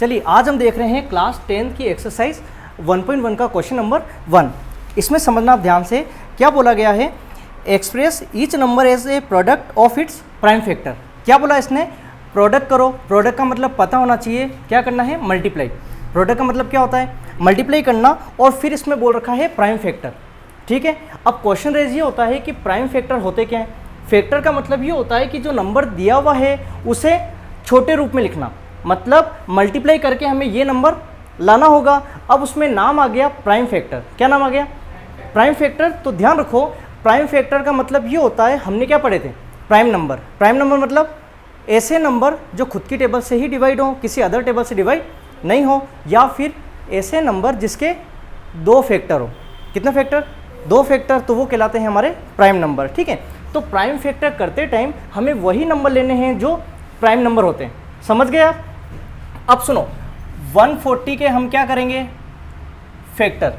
चलिए आज हम देख रहे हैं क्लास 10 की एक्सरसाइज 1.1 का क्वेश्चन नंबर 1। इसमें समझना आप ध्यान से, क्या बोला गया है, express each number as a product of its prime factor. क्या बोला इसने, प्रोडक्ट करो। प्रोडक्ट का मतलब पता होना चाहिए, क्या करना है, मल्टीप्लाई। प्रोडक्ट का मतलब क्या होता है, मल्टीप्लाई करना, और फिर इसमें बोल रखा है प्राइम फैक्टर। ठीक है, अब क्वेश्चन रेज ये होता है कि प्राइम फैक्टर होते क्या है। फैक्टर का मतलब ये होता है कि जो नंबर दिया हुआ है उसे छोटे रूप में लिखना, मतलब मल्टीप्लाई करके हमें ये नंबर लाना होगा। अब उसमें नाम आ गया प्राइम फैक्टर। क्या नाम आ गया, प्राइम फैक्टर। तो ध्यान रखो, प्राइम फैक्टर का मतलब ये होता है, हमने क्या पढ़े थे, प्राइम नंबर। प्राइम नंबर मतलब ऐसे नंबर जो खुद की टेबल से ही डिवाइड हो, किसी अदर टेबल से डिवाइड नहीं हो, या फिर ऐसे नंबर जिसके दो फैक्टर हो। कितने फैक्टर, दो फैक्टर, तो वो कहलाते हैं हमारे प्राइम नंबर। ठीक है, तो प्राइम फैक्टर करते टाइम हमें वही नंबर लेने हैं जो प्राइम नंबर होते हैं। समझ गए आप। अब सुनो, 140 के हम क्या करेंगे, फैक्टर।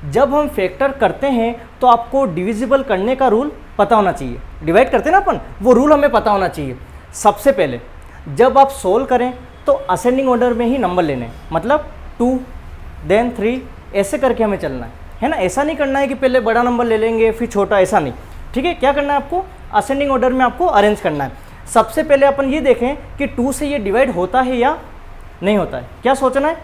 जब हम फैक्टर करते हैं तो आपको डिविजिबल करने का रूल पता होना चाहिए। डिवाइड करते हैं ना अपन, वो रूल हमें पता होना चाहिए। सबसे पहले जब आप सोल्व करें तो असेंडिंग ऑर्डर में ही नंबर लेने, मतलब 2 देन 3 ऐसे करके हमें चलना है ना। ऐसा नहीं करना है कि पहले बड़ा नंबर ले लेंगे फिर छोटा, ऐसा नहीं। ठीक है, क्या करना है आपको, असेंडिंग ऑर्डर में आपको अरेंज करना है। सबसे पहले अपन ये देखें कि 2 से ये डिवाइड होता है या नहीं होता है। क्या सोचना है,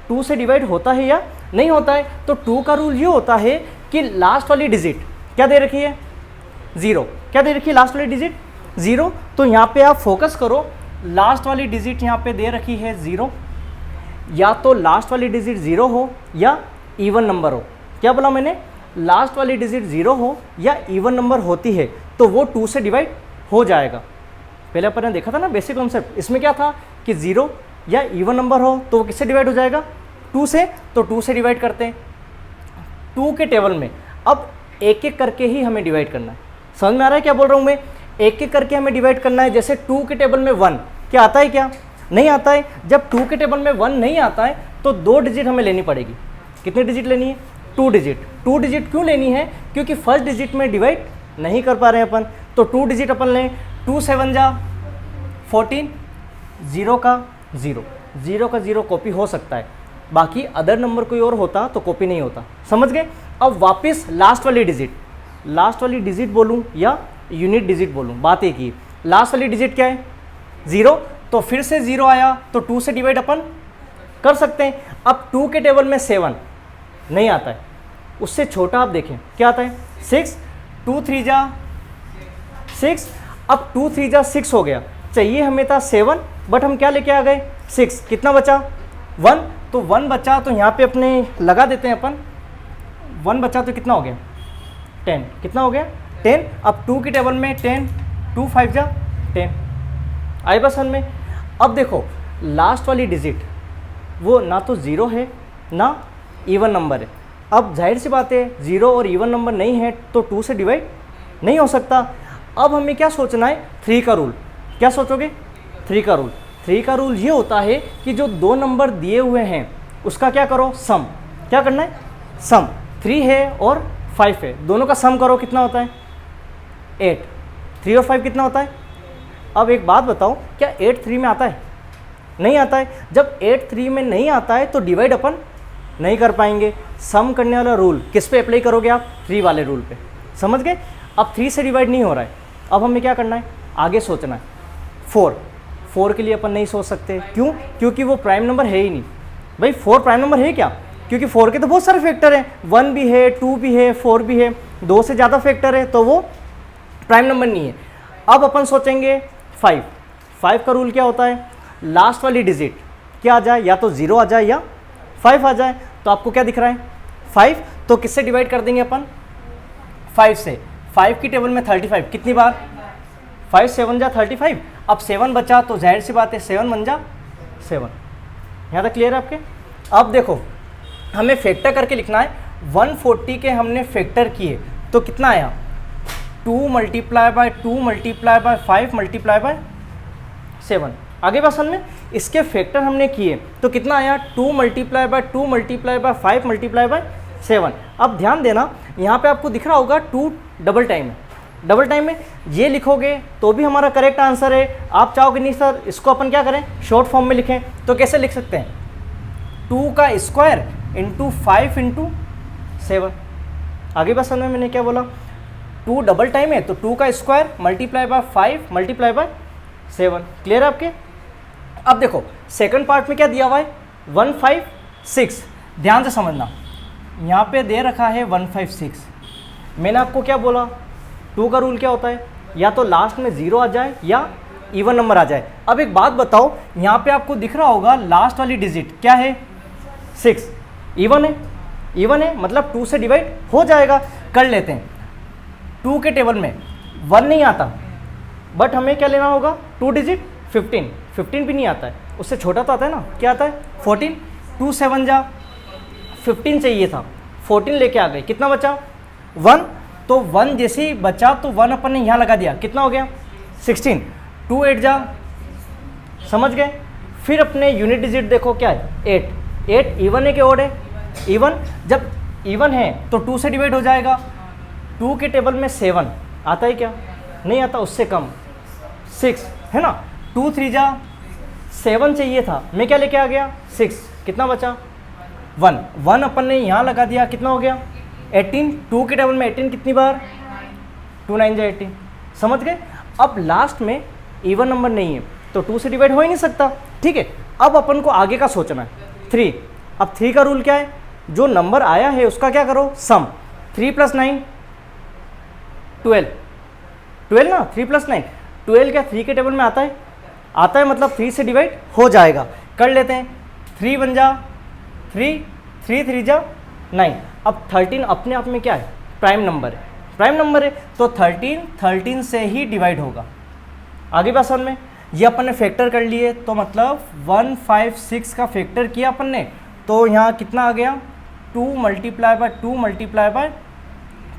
2 से डिवाइड होता है या नहीं होता है। तो 2 का रूल ये होता है कि लास्ट वाली डिजिट क्या दे रखी है, 0। क्या दे रखी है, लास्ट वाली डिजिट 0। तो यहाँ पे आप फोकस करो, लास्ट वाली डिजिट यहाँ पे दे रखी है 0। या तो लास्ट वाली डिजिट 0 हो या इवन नंबर हो। क्या बोला मैंने, लास्ट वाली डिजिट 0 हो या इवन नंबर होती है तो वो 2 से डिवाइड हो जाएगा। पहले अपन ने देखा था ना बेसिक कॉन्सेप्ट, इसमें क्या था कि 0 या इवन नंबर हो तो वो किससे डिवाइड हो जाएगा, 2 से। तो 2 से डिवाइड करते हैं 2 के टेबल में। अब एक एक करके ही हमें डिवाइड करना है। समझ में आ रहा है क्या बोल रहा हूँ मैं, एक एक करके हमें डिवाइड करना है। जैसे 2 के टेबल में 1 क्या आता है, क्या नहीं आता है। जब 2 के टेबल में 1 नहीं आता है तो 2 डिजिट हमें लेनी पड़ेगी। कितनी डिजिट लेनी है, 2 डिजिट। 2 डिजिट क्यों लेनी है, क्योंकि फर्स्ट डिजिट में डिवाइड नहीं कर पा रहे हैं अपन, तो 2 डिजिट अपन लें। 2 7 जा 14, 0 का 0, 0 का 0 कॉपी हो सकता है, बाकी अदर नंबर कोई और होता तो कॉपी नहीं होता। समझ गए। अब वापस लास्ट वाली डिजिट, लास्ट वाली डिजिट बोलूँ या यूनिट डिजिट बोलूँ, बात एक ही। लास्ट वाली डिजिट क्या है, 0। तो फिर से 0 आया तो 2 से डिवाइड अपन कर सकते हैं। अब 2 के टेबल में 7 नहीं आता है, उससे छोटा आप देखें क्या आता है, 6। 2 3 जा 6। अब 2 3 जा 6 हो गया। चाहिए हमें था 7, बट हम क्या लेके आ गए, 6। कितना बचा, 1। तो 1 बचा, तो यहाँ पे अपने लगा देते हैं अपन, 1 बचा तो कितना हो गया, 10। कितना हो गया, 10। अब 2 की टेबल में 10, 2 5 जा 10 आई बस में। अब देखो लास्ट वाली डिजिट वो ना तो 0 है ना इवन नंबर है। अब जाहिर सी बात है 0 और इवन नंबर नहीं है तो 2 से डिवाइड नहीं हो सकता। अब हमें क्या सोचना है, 3 का रूल। क्या सोचोगे, 3 का रूल। 3 का रूल ये होता है कि जो दो नंबर दिए हुए हैं उसका क्या करो, सम। क्या करना है, सम। 3 है और 5 है, दोनों का सम करो, कितना होता है, 8। 3 और 5 कितना होता है। अब एक बात बताओ, क्या 8 3 में आता है, नहीं आता है। जब 8 3 में नहीं आता है तो डिवाइड अपन नहीं कर पाएंगे। सम करने वाला रूल किस पे अप्लाई करोगे आप, 3 वाले रूल पे। समझ गए। अब 3 से डिवाइड नहीं हो रहा है, अब हमें क्या करना है, आगे सोचना है। 4 के लिए अपन नहीं सोच सकते, क्यों, क्योंकि वो प्राइम नंबर है ही नहीं। भाई 4 प्राइम नंबर है क्या, क्योंकि 4 के तो बहुत सारे फैक्टर हैं, 1 भी है, 2 भी है, 4 भी है, 2 से ज़्यादा फैक्टर है, तो वो प्राइम नंबर नहीं है। अब अपन सोचेंगे 5 का रूल क्या होता है, लास्ट वाली डिजिट क्या आ जाए, या तो 0 आ जाए या 5 आ जाए। तो आपको क्या दिख रहा है, 5। तो किससे डिवाइड कर देंगे अपन, 5 से। 5 की टेबल में 35 कितनी बार, 5 7 जा 35। अब 7 बचा तो जाहिर सी बात है 7 1 जा 7। यहाँ तक क्लियर है आपके। अब देखो हमें फैक्टर करके लिखना है। 140 के हमने फैक्टर किए तो कितना आया, 2 × 2 × 5 × 7। आगे बसन में इसके फैक्टर हमने किए तो कितना आया, 2 × 2 × 5 × 7। अब ध्यान देना, यहाँ पे आपको दिख रहा होगा 2 डबल टाइम है, डबल टाइम में ये लिखोगे तो भी हमारा करेक्ट आंसर है। आप चाहोगे नहीं सर इसको अपन क्या करें, शॉर्ट फॉर्म में लिखें, तो कैसे लिख सकते हैं, 2 का स्क्वायर इंटू 5 इंटू 7। आगे बात समझ में मैंने क्या बोला, 2 डबल टाइम है तो 2 का square multiply by 5 multiply by 7। Clear है आपके। अब देखो सेकंड पार्ट में क्या दिया हुआ है, 156। ध्यान से समझना, यहाँ पे दे रखा है 156। मैंने आपको क्या बोला, 2 का रूल क्या होता है, या तो लास्ट में 0 आ जाए या इवन नंबर आ जाए। अब एक बात बताओ, यहाँ पे आपको दिख रहा होगा लास्ट वाली डिजिट क्या है, 6। इवन है, इवन है मतलब 2 से डिवाइड हो जाएगा। कर लेते हैं, 2 के टेबल में 1 नहीं आता, बट हमें क्या लेना होगा, 2 डिजिट 15। 15 भी नहीं आता है, उससे छोटा तो आता है ना, क्या आता है 14। 2 7 जा 15 चाहिए था, 14 लेके आ गए, कितना बचा 1। तो 1 जैसे ही बचा तो 1 अपन ने यहाँ लगा दिया, कितना हो गया 16। 2 8 जा, समझ गए। फिर अपने यूनिट डिजिट देखो क्या है 8। 8 इवन है कि ओड है, इवन। जब इवन है तो 2 से डिवाइड हो जाएगा। 2 के टेबल में 7 आता है क्या, नहीं आता, उससे कम 6 है ना। 2 3 जा 7 चाहिए था, मैं क्या लेके आ गया 6, कितना बचा 1। 1 अपन ने यहाँ लगा दिया, कितना हो गया 18। 2 के टेबल में 18 कितनी बार, 2 9 जा 18, समझ गए। अब लास्ट में इवन नंबर नहीं है तो 2 से डिवाइड हो ही नहीं सकता, ठीक है। अब अपन को आगे का सोचना है, 3। अब 3 का रूल क्या है, जो नंबर आया है उसका क्या करो, सम। 3 + 9 12, 12 ना, 3 + 9 12। क्या 3 के टेबल में आता है, आता है मतलब 3 से डिवाइड हो जाएगा। कर लेते हैं, 3 1 जा 3, 3 3 जा 9। अब 13 अपने आप में क्या है, प्राइम नंबर है, प्राइम नंबर है तो 13 से ही डिवाइड होगा। आगे बात समझ में, ये अपन ने फैक्टर कर लिए, तो मतलब 156 का फैक्टर किया अपन ने, तो यहाँ कितना आ गया 2 × 2 ×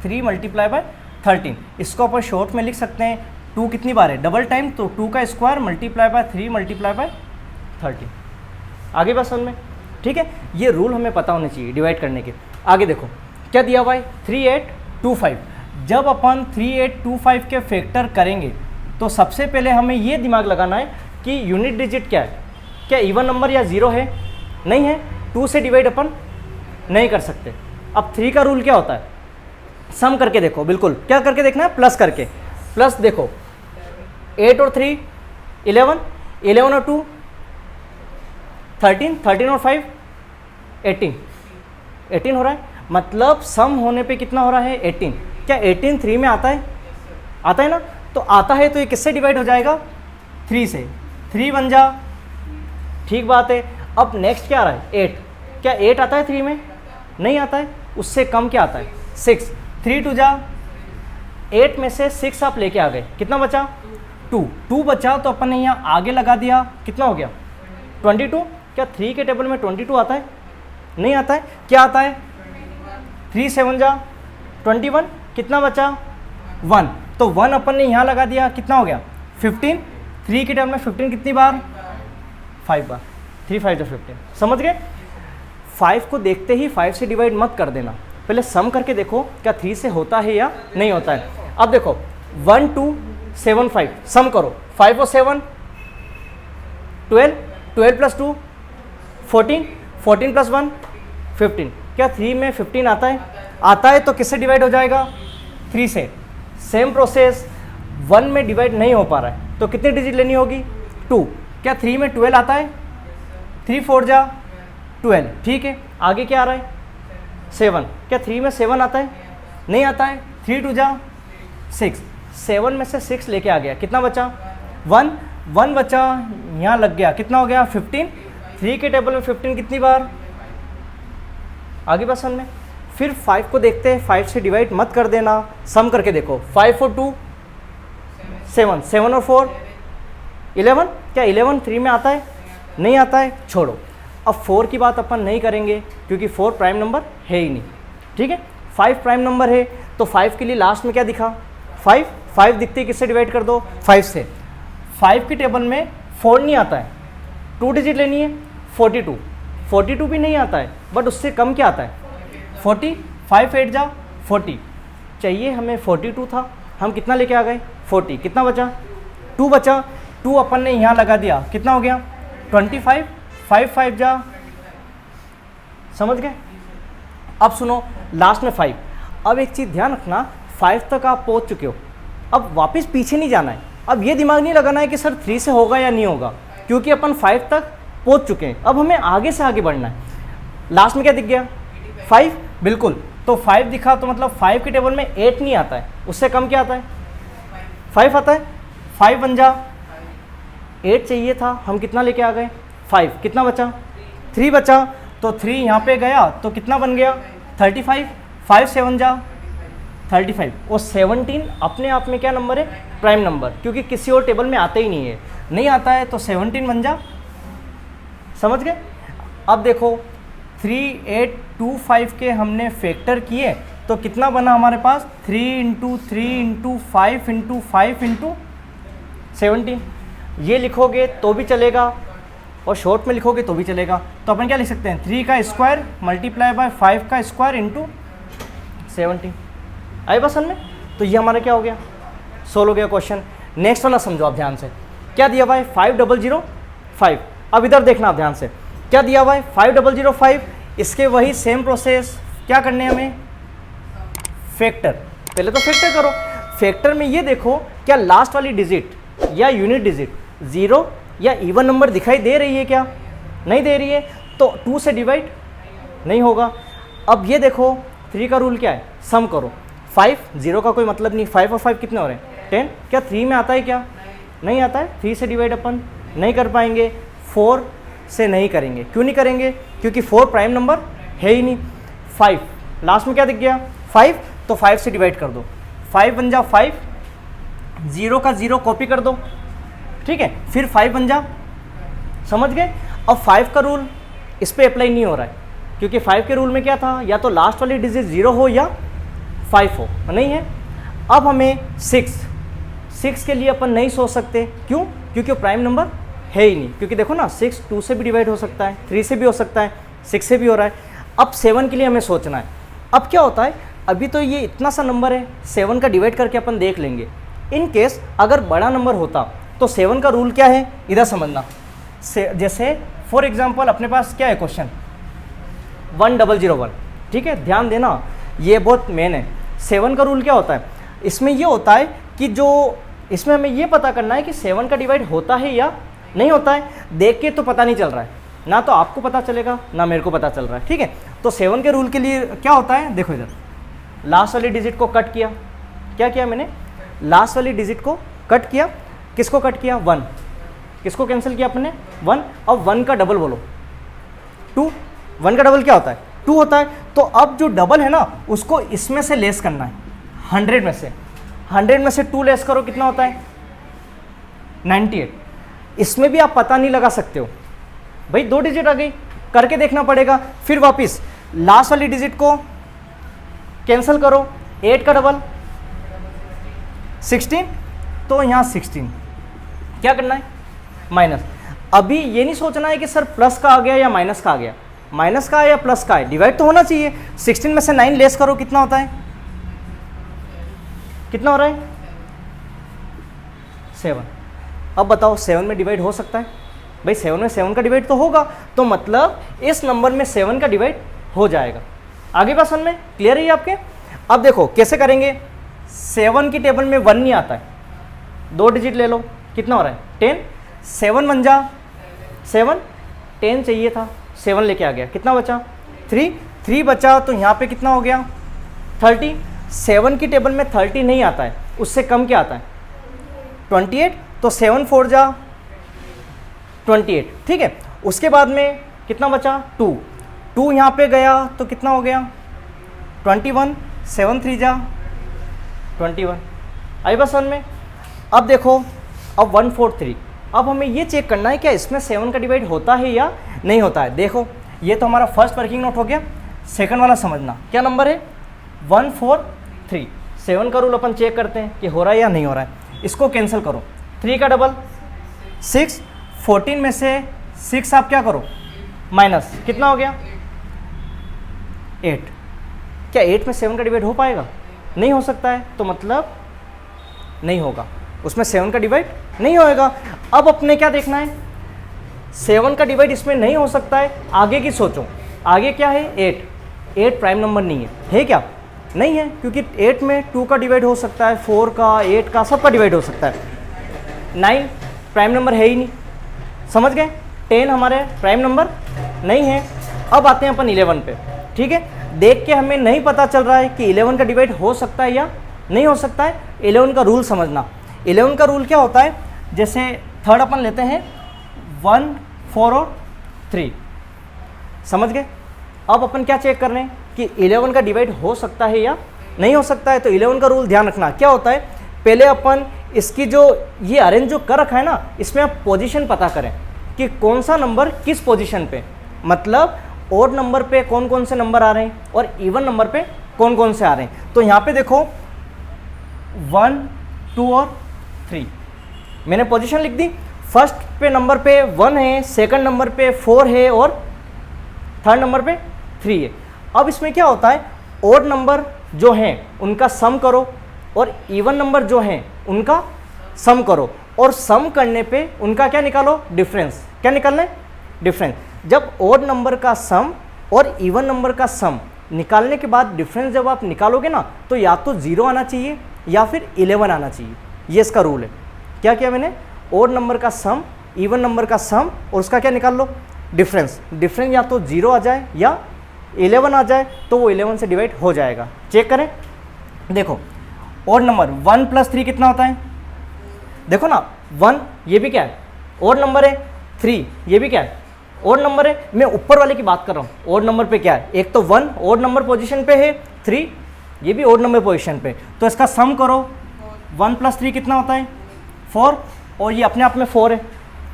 3 × 13। इसको अपन शॉर्ट में लिख सकते हैं, 2 कितनी बार है, डबल टाइम, तो 2 का स्क्वायर मल्टीप्लाई बाय 3 × 13। आगे बात समझ में, ठीक है। ये रूल हमें पता होने चाहिए डिवाइड करने के। आगे देखो क्या दिया हुआ है, 3825। जब अपन 3825 के फैक्टर करेंगे तो सबसे पहले हमें ये दिमाग लगाना है कि यूनिट डिजिट क्या है, क्या इवन नंबर या 0 है, नहीं है, 2 से डिवाइड अपन नहीं कर सकते। अब 3 का रूल क्या होता है, सम करके देखो, बिल्कुल क्या करके देखना है, प्लस करके। प्लस देखो 8 और 3 11, 11 और 2 13, 13 और 5 18, 18 हो रहा है, मतलब सम होने पे कितना हो रहा है 18। क्या 18 3 में आता है, आता है ना, तो आता है तो ये किससे डिवाइड हो जाएगा, 3 से। 3 1 जा, ठीक बात है। अब नेक्स्ट क्या आ रहा है 8, क्या 8 आता है 3 में, नहीं आता है, उससे कम क्या आता है 6। 3 2 जा, 8 में से 6 आप लेके आ गए, कितना बचा 2 बचा, तो अपन ने यहाँ आगे लगा दिया, कितना हो गया 22। क्या 3 के टेबल में 22 आता है, नहीं आता है, क्या आता है 3 7 जा 21, कितना बचा 1, तो 1 अपन ने यहाँ लगा दिया, कितना हो गया 15। 3 के टेबल में 15 कितनी बार, 5 बार, 3 5 15, समझ गए। 5 को देखते ही 5 से डिवाइड मत कर देना, पहले सम करके देखो क्या 3 से होता है या नहीं होता है। अब देखो 1 2 7 5 सम करो, 5 और 7 12, 12 + 2 14, 14 + 1 15। क्या 3 में 15 आता है, आता है तो किससे डिवाइड हो जाएगा 3 से। सेम प्रोसेस 1 में डिवाइड नहीं हो पा रहा है तो कितनी डिजिट लेनी होगी 2। क्या 3 में 12 आता है, 3 4 जा 12, ठीक है। आगे क्या आ रहा है 7, क्या 3 में 7 आता है, नहीं आता है, 3 2 जा 6, 7 में से 6 लेके आ गया, कितना बचा 1, 1 बचा, यहाँ लग गया, कितना हो गया 15। 3 के टेबल में 15 कितनी बार, आगे बस में। फिर 5 को देखते हैं, 5 से डिवाइड मत कर देना, सम करके देखो, 5 और 2 7, 7 और 4 11। क्या 11 3 में आता है, नहीं आता है, छोड़ो। अब 4 की बात अपन नहीं करेंगे क्योंकि 4 प्राइम नंबर है ही नहीं, ठीक है। 5 प्राइम नंबर है तो 5 के लिए लास्ट में क्या दिखा 5, 5 दिखते ही किससे डिवाइड कर दो 5 से। 5 के टेबल में 4 नहीं आता है, 2 डिजिट लेनी है 42, 42 भी नहीं आता है, बट उससे कम क्या आता है 40। 5 8 जा 40, चाहिए हमें 42 था, हम कितना लेके आ गए 40, कितना बचा 2 बचा, 2 अपन ने यहाँ लगा दिया, कितना हो गया 25, 5 5 जा, समझ गए। अब सुनो लास्ट में 5। अब एक चीज़ ध्यान रखना, 5 तक आप पहुँच चुके हो, अब वापस पीछे नहीं जाना है। अब ये दिमाग नहीं लगाना है कि सर 3 से होगा या नहीं होगा, क्योंकि अपन 5 तक पहुँच चुके हैं। अब हमें आगे से आगे बढ़ना है। लास्ट में क्या दिख गया 5, बिल्कुल। तो 5 दिखा तो मतलब 5 के टेबल में 8 नहीं आता है, उससे कम क्या आता है 5 आता है। 5 बन जा, 8 चाहिए था, हम कितना लेके आ गए 5, कितना बचा 3 बचा, तो 3 यहाँ पे गया तो कितना बन गया 35, 5 7 जा 35। और 17 अपने आप में क्या नंबर है प्राइम नंबर, क्योंकि किसी और टेबल में आता ही नहीं है, नहीं आता है तो 17 बन जा, समझ गए। अब देखो 3 8 2 5 के हमने फैक्टर किए तो कितना बना हमारे पास 3 × 3 × 5 × 5 × 17। ये लिखोगे तो भी चलेगा और शॉर्ट में लिखोगे तो भी चलेगा। तो अपन क्या लिख सकते हैं 3 का स्क्वायर मल्टीप्लाई बाय 5 का स्क्वायर इंटू 17। आई बात समझ में। तो ये हमारा क्या हो गया सोल्व हो गया क्वेश्चन। नेक्स्ट वाला समझो आप ध्यान से, क्या दिया हुआ है 5005। अब इधर देखना आप ध्यान से, क्या दिया हुआ है 5005। इसके वही सेम प्रोसेस क्या करने हैं हमें फैक्टर, पहले तो फैक्टर करो। फैक्टर में ये देखो क्या लास्ट वाली डिजिट या यूनिट डिजिट 0 या इवन नंबर दिखाई दे रही है, क्या नहीं दे रही है, तो 2 से डिवाइड नहीं होगा। अब ये देखो 3 का रूल क्या है सम करो। 5 0 का कोई मतलब नहीं, 5 और 5 कितने हो रहे हैं 10। क्या 3 में आता है, क्या नहीं आता है। 3 से डिवाइड अपन नहीं कर पाएंगे, 4 से नहीं करेंगे। क्यों नहीं करेंगे, क्योंकि 4 प्राइम नंबर है ही नहीं। 5 लास्ट में क्या दिख गया 5, तो 5 से डिवाइड कर दो, 5 बन जा 5, 0 का 0 कॉपी कर दो, ठीक है, फिर 5 बन जा, समझ गए। अब 5 का रूल इस पर अप्लाई नहीं हो रहा है, क्योंकि 5 के रूल में क्या था, या तो लास्ट वाली डिजिट 0 हो या 5 हो, नहीं है। अब हमें 6 के लिए अपन नहीं सोच सकते, क्यों, क्योंकि प्राइम नंबर है ही नहीं। क्योंकि देखो ना 6 2 से भी डिवाइड हो सकता है, 3 से भी हो सकता है, 6 से भी हो रहा है। अब 7 के लिए हमें सोचना है। अब क्या होता है, अभी तो ये इतना सा नंबर है, 7 का डिवाइड करके अपन देख लेंगे। इन केस अगर बड़ा नंबर होता तो 7 का रूल क्या है इधर समझना। जैसे फॉर एग्जांपल अपने पास क्या है क्वेश्चन 1001, ठीक है, ध्यान देना ये बहुत मेन है। 7 का रूल क्या होता है, इसमें ये होता है कि जो इसमें हमें ये पता करना है कि 7 का डिवाइड होता है या नहीं होता है। देख के तो पता नहीं चल रहा है, ना तो आपको पता चलेगा ना मेरे को पता चल रहा है, ठीक है। तो 7 के रूल के लिए क्या होता है, देखो इधर लास्ट वाली डिजिट को कट किया, क्या किया मैंने लास्ट वाली डिजिट को कट किया, किसको कट किया 1, किसको कैंसिल किया अपने 1। अब 1 का डबल बोलो 2, 1 का डबल क्या होता है 2 होता है। तो अब जो डबल है ना उसको इसमें से लेस करना है, 100 में से, 100 में से 2 लेस करो, कितना होता है 98। इसमें भी आप पता नहीं लगा सकते हो भाई, 2 डिजिट आ गई, करके देखना पड़ेगा। फिर वापस लास्ट वाली डिजिट को कैंसिल करो, 8 का डबल 16, तो यहाँ 16 क्या करना है माइनस। अभी ये नहीं सोचना है कि सर प्लस का आ गया या माइनस का आ गया, माइनस का है या प्लस का है, डिवाइड तो होना चाहिए। 16 में से 9 लेस करो, कितना होता है, कितना हो रहा है 7। अब बताओ 7 में डिवाइड हो सकता है भाई, 7 में 7 का डिवाइड तो होगा, तो मतलब इस नंबर में 7 का डिवाइड हो जाएगा। आगे बात समझ में क्लियर है आपके। अब देखो कैसे करेंगे, 7 की टेबल में 1 नहीं आता है, 2 डिजिट ले लो, कितना हो रहा है 10, 7 बन जा 7, 10 चाहिए था 7 लेके आ गया, कितना बचा 3 बचा, तो यहाँ पे कितना हो गया 30। 7 की टेबल में 30 नहीं आता है, उससे कम क्या आता है 28, तो 7 4 जा 28, ठीक है। उसके बाद में कितना बचा 2 यहाँ पे गया तो कितना हो गया 21, 7 3 जा 21। आई बस वन में। अब देखो अब 143, अब हमें ये चेक करना है क्या इसमें 7 का डिवाइड होता है या नहीं होता है। देखो ये तो हमारा फर्स्ट वर्किंग नोट हो गया, सेकंड वाला समझना क्या नंबर है 143। 7 का रूल अपन चेक करते हैं कि हो रहा है या नहीं हो रहा है। इसको कैंसिल करो, 3 का डबल 6, 14 में से 6 आप क्या करो माइनस, कितना हो गया 8। क्या 8 में 7 का डिवाइड हो पाएगा, नहीं हो सकता है, तो मतलब नहीं होगा, उसमें 7 का डिवाइड नहीं होएगा। अब अपने क्या देखना है, 7 का डिवाइड इसमें नहीं हो सकता है, आगे की सोचो, आगे क्या है 8, 8 प्राइम नंबर नहीं है क्या? नहीं है, क्योंकि 8 में 2 का डिवाइड हो सकता है, 4 का, 8 का, सबका डिवाइड हो सकता है। 9 प्राइम नंबर है ही नहीं, समझ गए? 10 हमारे प्राइम नंबर नहीं है। अब आते हैं अपन 11 पे, ठीक है। देख के हमें नहीं पता चल रहा है कि 11 का डिवाइड हो सकता है या नहीं हो सकता है। 11 का रूल समझना, 11 का रूल क्या होता है, जैसे थर्ड अपन लेते हैं 1, 4 और 3, समझ गए? अब अपन क्या चेक कर रहे हैं कि 11 का डिवाइड हो सकता है या नहीं हो सकता है। तो 11 का रूल ध्यान रखना, क्या होता है, पहले अपन इसकी जो ये अरेंज जो कर रखा है ना, इसमें आप पोजीशन पता करें कि कौन सा नंबर किस पोजीशन पे, मतलब ओड नंबर पे कौन कौन से नंबर आ रहे हैं और इवन नंबर पे कौन कौन से आ रहे हैं। तो यहाँ पे देखो 1, 2 और 3 मैंने पोजीशन लिख दी। फर्स्ट पे नंबर पे 1 है, सेकंड नंबर पे 4 है और थर्ड नंबर पे 3 है। अब इसमें क्या होता है, ओड नंबर जो हैं उनका सम करो और इवन नंबर जो हैं उनका सम करो, और सम करने पे उनका क्या निकालो, डिफरेंस। क्या निकालना है, डिफरेंस। जब ओड नंबर का सम और इवन नंबर का सम निकालने के बाद डिफरेंस जब आप निकालोगे ना, तो या तो 0 आना चाहिए या फिर 11 आना चाहिए। ये इसका रूल है। क्या किया मैंने, ओड नंबर का सम, इवन नंबर का सम और उसका क्या निकाल लो, डिफरेंस। डिफरेंस या तो 0 आ जाए या 11 आ जाए, तो वो 11 से डिवाइड हो जाएगा। चेक करें, देखो ओड नंबर 1 + 3 कितना होता है, देखो ना 1 ये भी क्या है, ओड नंबर है। 3 ये भी क्या है, ओड नंबर है। मैं ऊपर वाले की बात कर रहा हूँ, ओड नंबर पे क्या है, एक तो 1 ओड नंबर पोजीशन पे है, 3 ये भी ओड नंबर पोजीशन पे। तो इसका सम करो, 1 + 3 कितना होता है, 4, और ये अपने आप में 4 है,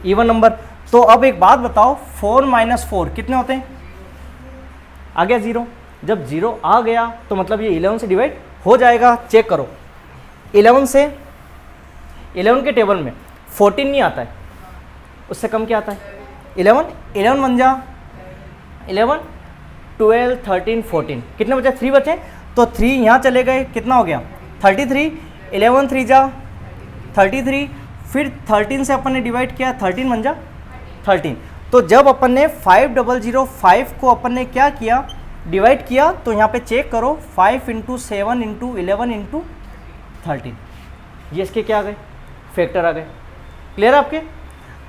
इवन नंबर। तो अब एक बात बताओ, 4 - 4 कितने होते हैं, आ गया 0। जब 0 आ गया तो मतलब ये 11 से डिवाइड हो जाएगा। चेक करो, 11 से 11 के टेबल में 14 नहीं आता है, उससे कम क्या आता है, 11 बन जा 11, 12, 13, 14 कितने बचे, 3 बचे। तो 3 यहाँ चले गए, कितना हो गया 33, 11 3 जा 33, फिर 13 से अपन ने डिवाइड किया, 13 बन जा 13। तो जब अपन ने 5005 को अपन ने क्या किया, डिवाइड किया, तो यहाँ पे चेक करो 5 × 7 × 11 × 13, ये इसके क्या आ गए, फैक्टर आ गए। क्लियर है आपके?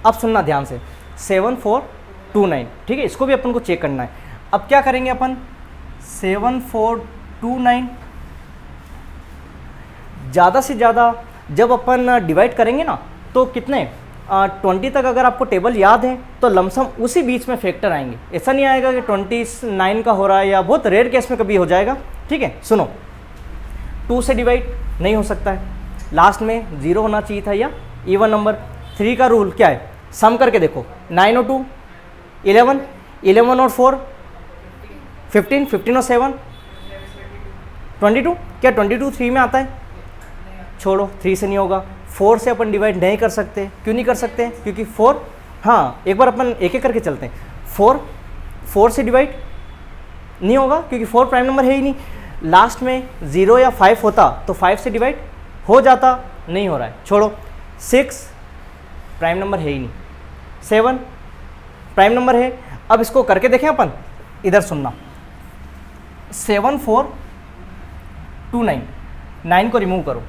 अब सुनना ध्यान से, 7429, ठीक है, इसको भी अपन को चेक करना है। अब क्या करेंगे अपन, 7429 ज़्यादा से ज़्यादा जब अपन डिवाइड करेंगे ना, तो कितने 20 तक अगर आपको टेबल याद है तो लमसम उसी बीच में फैक्टर आएंगे। ऐसा नहीं आएगा कि 29 का हो रहा है, या बहुत रेयर केस में कभी हो जाएगा। ठीक है, सुनो, 2 से डिवाइड नहीं हो सकता है, लास्ट में 0 होना चाहिए था या इवन नंबर। 3 का रूल क्या है, सम करके देखो, 9 और 2 11, 11 और 4 15, 15 और 7 22। क्या 22 3 में आता है? छोड़ो, 3 से नहीं होगा। 4 से अपन डिवाइड नहीं कर सकते। क्यों नहीं कर सकते? क्योंकि 4, हाँ एक बार अपन एक एक करके चलते हैं। 4 से डिवाइड नहीं होगा क्योंकि 4 प्राइम नंबर है ही नहीं। लास्ट में 0 या 5 होता तो 5 से डिवाइड हो जाता, नहीं हो रहा है, छोड़ो। 6 प्राइम नंबर है ही नहीं। 7 प्राइम नंबर है। अब इसको करके देखें अपन, इधर सुनना, 7429, 9 को रिमूव करो।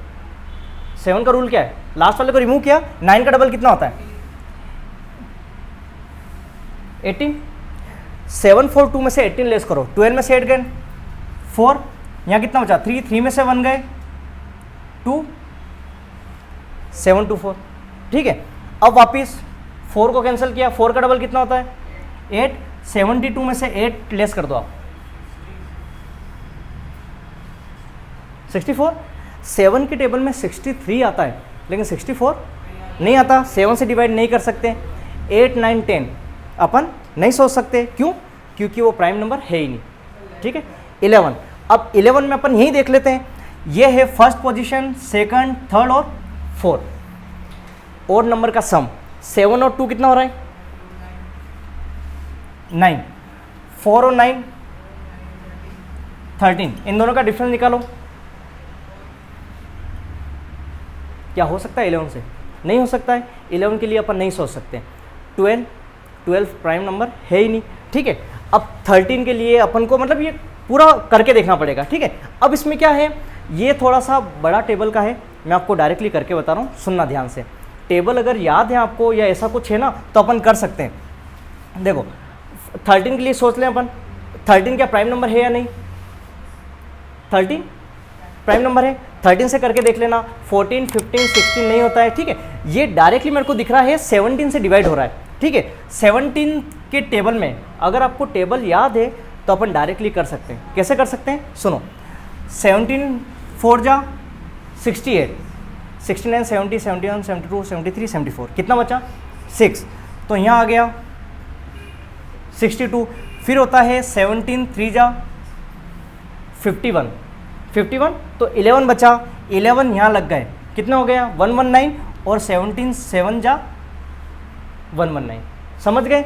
7 का रूल क्या है, लास्ट वाले को रिमूव किया, 9 का डबल कितना होता है 18। 7 4 2 में से 18 लेस करो, 12 में से 8 गए 4, यहाँ कितना बचा 3, 3 में से 1 गए 2, 7 2 4। ठीक है, अब वापिस 4 को कैंसिल किया, 4 का डबल कितना होता है 8, 72 में से 8 लेस कर दो आप 64। 7 के टेबल में 63 आता है लेकिन 64 नहीं आता। 7 से डिवाइड नहीं कर सकते। 8 9 10 अपन नहीं सोच सकते, क्यों? क्योंकि वो प्राइम नंबर है ही नहीं। ठीक है, 11। अब 11 में अपन यही देख लेते हैं, ये है फर्स्ट पोजीशन, सेकंड, थर्ड और फोर्थ। और नंबर का सम 7 और 2 कितना हो रहा है 9, 4 और 9 13। इन दोनों का डिफरेंस निकालो, क्या हो सकता है 11 से? नहीं हो सकता है, 11 के लिए अपन नहीं सोच सकते। 12 प्राइम नंबर है ही नहीं, ठीक है। अब 13 के लिए अपन को मतलब ये पूरा करके देखना पड़ेगा, ठीक है। अब इसमें क्या है, ये थोड़ा सा बड़ा टेबल का है, मैं आपको डायरेक्टली करके बता रहा हूँ, सुनना ध्यान से। टेबल अगर याद है आपको या ऐसा कुछ है ना तो अपन कर सकते हैं। देखो 13 के लिए सोच लें अपन, 13 क्या प्राइम नंबर है या नहीं? 13 प्राइम नंबर है, 13 से करके देख लेना। 14, 15, 16 नहीं होता है, ठीक है। ये डायरेक्टली मेरे को दिख रहा है 17 से डिवाइड हो रहा है, ठीक है। 17 के टेबल में अगर आपको टेबल याद है तो अपन डायरेक्टली कर सकते हैं। कैसे कर सकते हैं, सुनो। 17 4 जा 68, 69, 70, 71, 72, 73, 74, कितना बचा? 6। तो यहाँ आ गया 62। फिर होता है 17 3 जा 51, 51 तो 11 बचा, 11 यहाँ लग गए, कितना हो गया? 119 और 17 7 जा 119, समझ गए।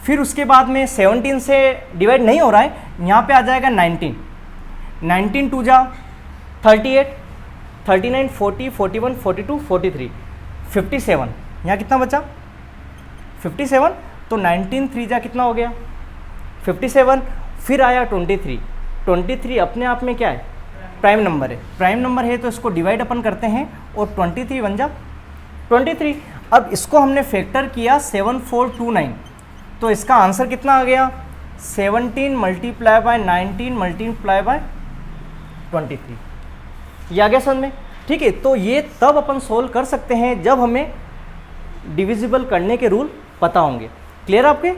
फिर उसके बाद में 17 से डिवाइड नहीं हो रहा है, यहाँ पे आ जाएगा 19, 19 2 जा 38, 39 40 41 42 43 57, यहाँ कितना बचा? 57। तो 19 3 जा कितना हो गया? 57। फिर आया 23, 23 अपने आप में क्या है? प्राइम नंबर है। प्राइम नंबर है तो इसको डिवाइड अपन करते हैं और 23 बन जा 23। अब इसको हमने फैक्टर किया 7429, तो इसका आंसर कितना आ गया? 17 मल्टीप्लाई बाय 19 मल्टीप्लाई बाय 23। ये आ गया समझ में, ठीक है। तो ये तब अपन सोल्व कर सकते हैं जब हमें डिविजिबल करने के रूल पता होंगे। क्लियर आपके?